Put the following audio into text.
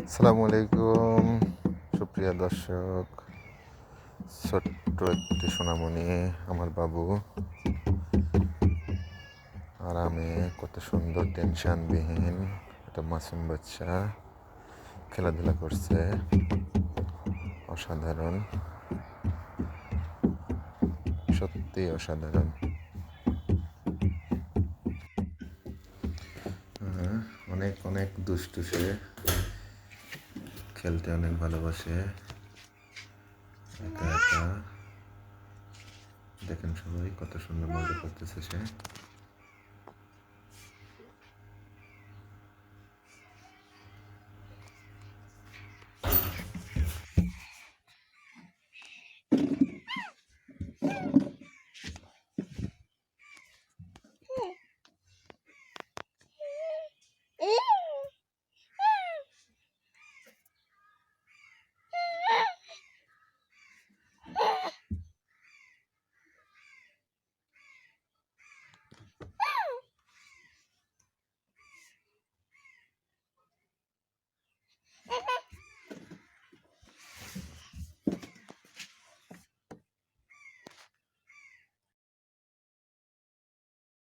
আসসালামু আলাইকুম সুপ্রিয় দর্শক। ছোট্ট একটি সোনামণি আমার বাবু আরামে কত সুন্দর টেনশনবিহীন একটা মাসুম বাচ্চা খেলাধুলা করছে। অসাধারণ, সত্যি অসাধারণ। অনেক অনেক দুষ্টু সে, খেলতে অনেক ভালোবাসে। একা একা দেখেন সবাই কত সুন্দর মজা করতেছে সে।